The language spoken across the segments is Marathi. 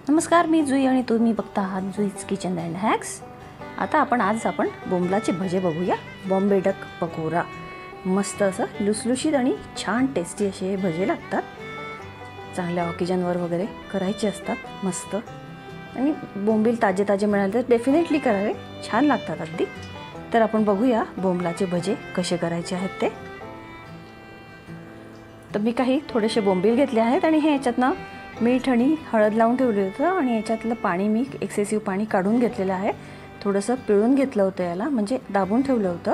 नमस्कार, मी जुई आणि तुम्ही बघता आहात जुईज किचन अँड हॅक्स। आज आपण बोंबलाचे भजे बघूया। बॉम्बे डक पकोडा, मस्त असं लुसलुशीत आणि छान टेस्टी असे भजे लागतात। चांगल्या ऑकेजनवर वगैरे करायचे असतात मस्त, आणि बोंबील ताजे ताजे मिळाले तर डेफिनेटली करावे, छान लागतात अगदी। तर आपण बघूया बोंबलाचे भजे कसे करायचे आहेत ते। तर मी काही थोडेसे बोंबील घेतले आहेत आणि हे याच्यातनं मीठ आणि हळद लावून ठेवले होते, आणि याच्यातलं पाणी मी एक्सेसिव्ह पाणी काढून घेतलेलं आहे। थोडंसं पिळून घेतलं होतं याला, म्हणजे दाबून ठेवलं होतं।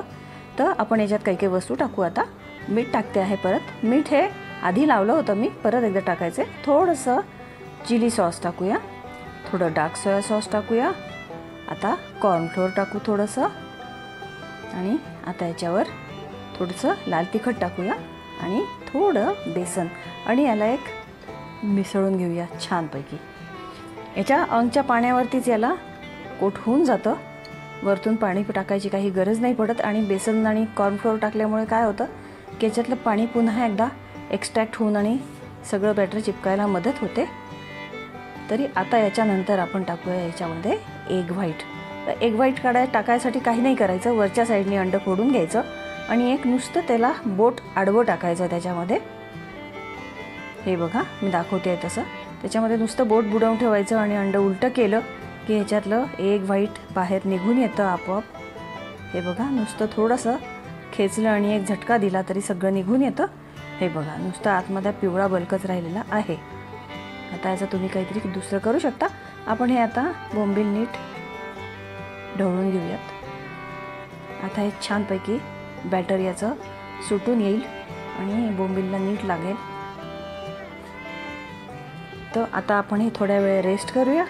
तर आपण याच्यात काही काही वस्तू टाकू। आता मीठ टाकते आहे परत। मीठ हे आधी लावलं होतं मी, परत एकदा टाकायचं। थोडंसं चिली सॉस टाकूया, थोडं डार्क सोया सॉस टाकूया। आता कॉर्नफ्लोअर टाकू थोडंसं, आणि आता याच्यावर थोडंसं लाल तिखट टाकूया आणि थोडं बेसन, आणि याला एक मिसळून घेऊया छानपैकी। याच्या अंगच्या पाण्यावरतीच याला कोट होऊन जातं, वरतून पाणी टाकायची काही गरज नाही पडत। आणि बेसन आणि कॉर्नफ्लोअर टाकल्यामुळे काय होतं की याच्यातलं पाणी पुन्हा एकदा एक्स्ट्रॅक्ट होऊन आणि सगळं बॅटर चिपकायला मदत होते। तरी आता याच्यानंतर आपण टाकूया याच्यामध्ये एग व्हाईट। तर एग व्हाईट टाकायसाठी काही नाही करायचं, वरच्या साईडने अंड फोडून घ्यायचं आणि एक नुसतं त्याला बोट आडवं टाकायचं त्याच्यामध्ये। हे बघा मी दाखवते आहे तसं, त्याच्यामध्ये नुसतं बोट बुडवून ठेवायचं आणि अंड उलटं केलं की ह्याच्यातलं एग व्हाईट बाहेर निघून येतं आपोआप। हे बघा नुसतं थोडंसं खेचलं आणि एक झटका दिला तरी सगळं निघून येतं। हे बघा नुसतं आतमध्ये पिवळा बलकच राहिलेला आहे। आता याचं तुम्ही काहीतरी दुसरं करू शकता। आपण हे आता बोंबील नीट ढवळून घेऊयात। आता हे छानपैकी बॅटर याचं सुटून येईल आणि बोंबीलला नीट लागेल। तर आता आपण हे थोड्या वेळ रेस्ट करूया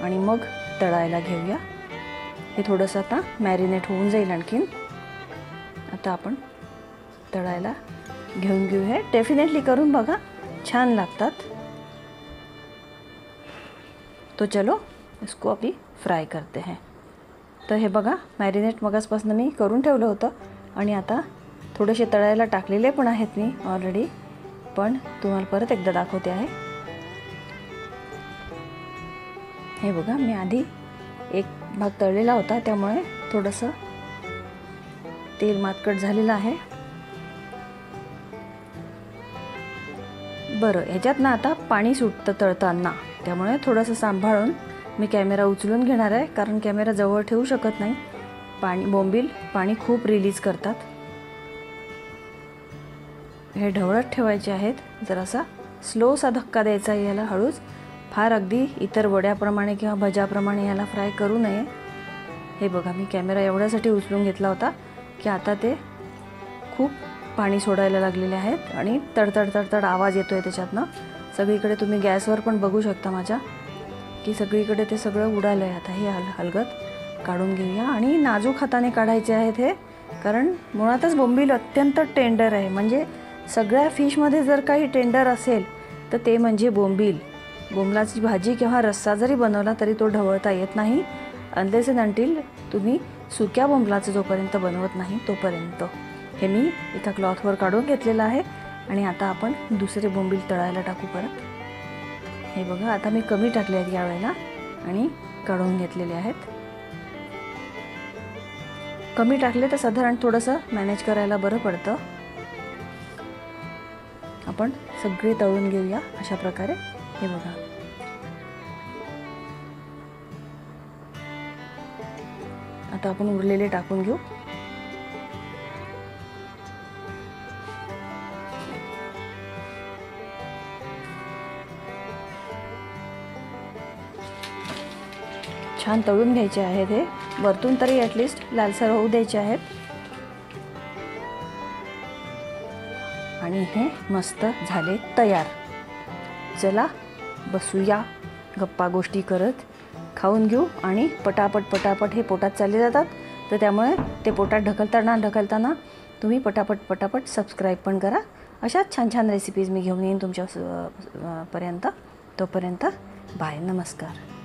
आणि मग तळायला घेऊया। हे थोडंसं आता मॅरिनेट होऊन जाईल आणखीन। आता आपण तळायला घेऊन घेऊया। डेफिनेटली करून बघा, छान लागतात। तो चलो इसको अभी फ्राय करते हैं। तर हे बघा मॅरिनेट मगासपासून मी करून ठेवलं होतं, आणि आता थोडेसे तळायला टाकलेले पण आहेत मी ऑलरेडी, पण तुम्हाला परत एकदा दाखवते आहे। हे बघा मी आधी एक भाग तळलेला होता, त्यामुळे थोडंसं तेल मातकट झालेलं आहे। बरं, ह्याच्यात ना आता पाणी सुटतं तळताना, त्यामुळे थोडंसं सांभाळून मी कॅमेरा उचलून घेणार आहे, कारण कॅमेरा जवळ ठेवू शकत नाही। बोंबील पाणी खूप रिलीज करतात। हे ढवळत ठेवायचे आहेत, जरासा स्लोसा धक्का द्यायचा आहे याला, हळूच, फार अगदी इतर वड्याप्रमाणे किंवा भज्याप्रमाणे याला फ्राय करू नये। हे बघा मी कॅमेरा एवढ्यासाठी उचलून घेतला होता की आता ते खूप पाणी सोडायला लागलेले आहेत आणि तडतड तडतड आवाज येतोय त्याच्यातनं सगळीकडे। तुम्ही गॅसवर पण बघू शकता माझ्या की सगळीकडे ते सगळं उडालं आहे। आता हे हलगत काढून घेऊया, आणि नाजूक हाताने काढायचे आहेत हे, कारण मुळातच बोंबील अत्यंत टेंडर आहे। म्हणजे सगळ्या फिशमध्ये जर काही टेंडर असेल तर ते म्हणजे बोंबील। बोंबलाची भाजी किंवा रस्सा जरी बनवला तरी तो ढवळता येत नाही, अनलेस अँड अंटिल तुम्ही सुक्या बोंबलाचं जोपर्यंत बनवत नाही तोपर्यंत। हे मी एका क्लॉथवर काढून घेतलेलं आहे, आणि आता आपण दुसरे बोंबील तळायला टाकू परत। हे बघा आता मी कमी टाकले आहेत यावेळेला आणि काढून घेतलेले आहेत। कमी टाकले तर साधारण थोडंसं मॅनेज करायला बरं पडतं। आपण सगळे तळून घेऊया अशा प्रकारे। हे बघा आता आपण उरलेले टाकून घेऊ। छान तळून घ्यायचे आहेत हे, वरतून तरी ॲटलिस्ट लालसर होऊ द्यायचे आहेत। आणि हे मस्त झाले तयार। चला बसूया गप्पा गोष्टी करत, खाऊन घेऊ, आणि पटापट पटापट हे पोटात चालले जातात। तर त्यामुळे ते पोटात ढकलताना तुम्ही पटापट सबस्क्राईब पण करा। अशाच छान छान रेसिपीज मी घेऊन येईन तुमच्या पर्यंत। तोपर्यंत बाय, नमस्कार।